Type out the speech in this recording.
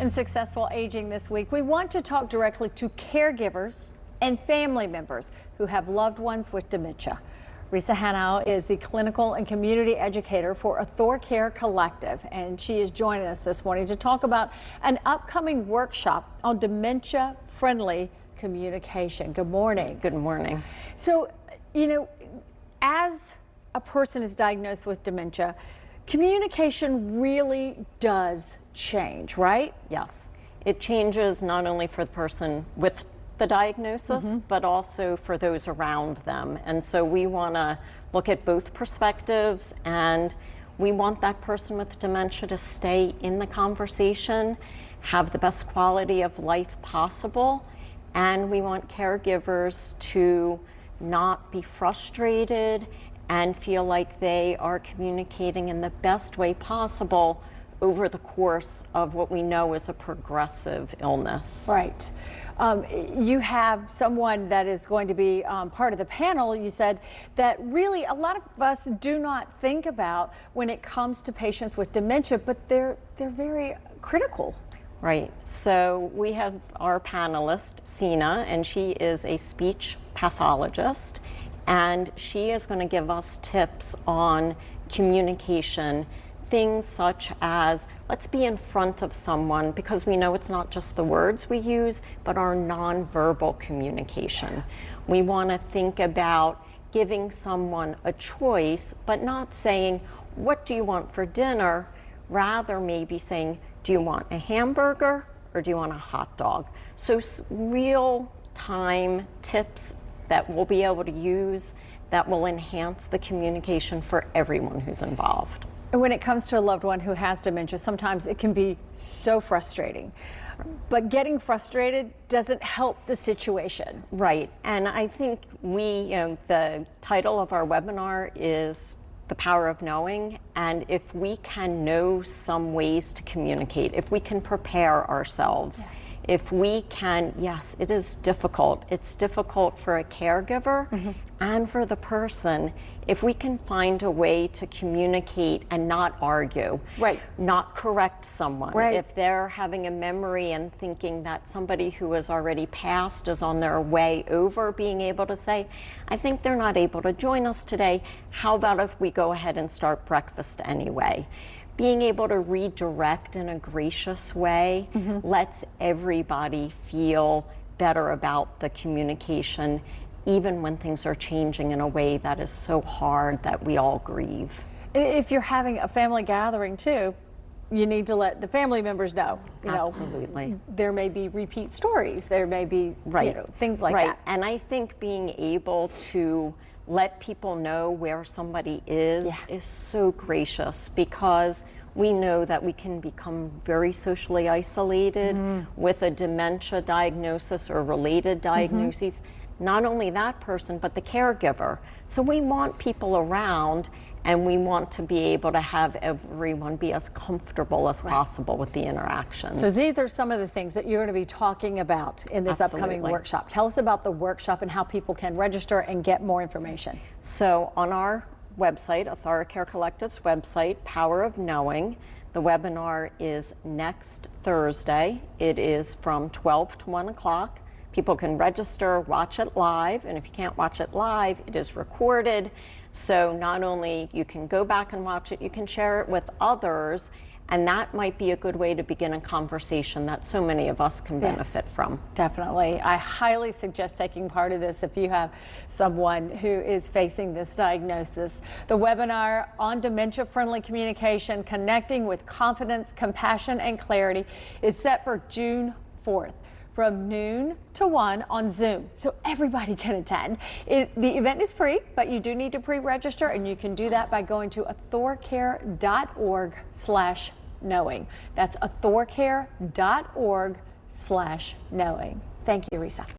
In Successful Aging this week, we want to talk directly to caregivers and family members who have loved ones with dementia. Risa Hanau is the clinical and community educator for AuthorCare Collective, and she is joining us this morning to talk about an upcoming workshop on dementia-friendly communication. Good morning. Good morning. So, as a person is diagnosed with dementia, communication really does change, right? Yes. It changes not only for the person with the diagnosis, but also for those around them. And so we want to look at both perspectives, and we want that person with dementia to stay in the conversation, have the best quality of life possible, and we want caregivers to not be frustrated and feel like they are communicating in the best way possible over the course of what we know is a progressive illness. Right. You have someone that is going to be part of the panel. You said that really a lot of us do not think about when it comes to patients with dementia, but they're very critical. Right. So we have our panelist, Sina, and she is a speech pathologist, and she is going to give us tips on communication. Things such as, let's be in front of someone, because we know it's not just the words we use, but our nonverbal communication. We want to think about giving someone a choice, but not saying, what do you want for dinner? Rather, maybe saying, do you want a hamburger or do you want a hot dog? So real-time tips that we'll be able to use that will enhance the communication for everyone who's involved. When it comes to a loved one who has dementia, sometimes it can be so frustrating. But getting frustrated doesn't help the situation. Right. And I think the title of our webinar is The Power of Knowing. And if we can know some ways to communicate, if we can prepare ourselves, if we can, yes, it is difficult. It's difficult for a caregiver and for the person. If we can find a way to communicate and not argue, not correct someone. If they're having a memory and thinking that somebody who has already passed is on their way over, being able to say, I think they're not able to join us today. How about if we go ahead and start breakfast anyway? Being able to redirect in a gracious way lets everybody feel better about the communication, even when things are changing in a way that is so hard that we all grieve. If you're having a family gathering too, you need to let the family members know. Absolutely. There may be repeat stories. There may be things like that. And I think being able to let people know where somebody is so gracious, because we know that we can become very socially isolated with a dementia diagnosis or related diagnoses. Not only that person, but the caregiver. So we want people around, and we want to be able to have everyone be as comfortable as possible with the interaction. So these are some of the things that you're going to be talking about in this upcoming workshop. Tell us about the workshop and how people can register and get more information. So on our website, AuthorCare Collective's website, Power of Knowing, the webinar is next Thursday. It is from 12 to 1 o'clock. People can register, watch it live, and if you can't watch it live, it is recorded. So not only you can go back and watch it, you can share it with others, and that might be a good way to begin a conversation that so many of us can benefit from. Definitely. I highly suggest taking part of this if you have someone who is facing this diagnosis. The webinar on dementia-friendly communication, connecting with confidence, compassion, and clarity is set for June 4th. From noon to 1 on Zoom, so everybody can attend. The event is free, but you do need to pre-register, and you can do that by going to authorcare.org/knowing. That's authorcare.org/knowing. Thank you, Risa.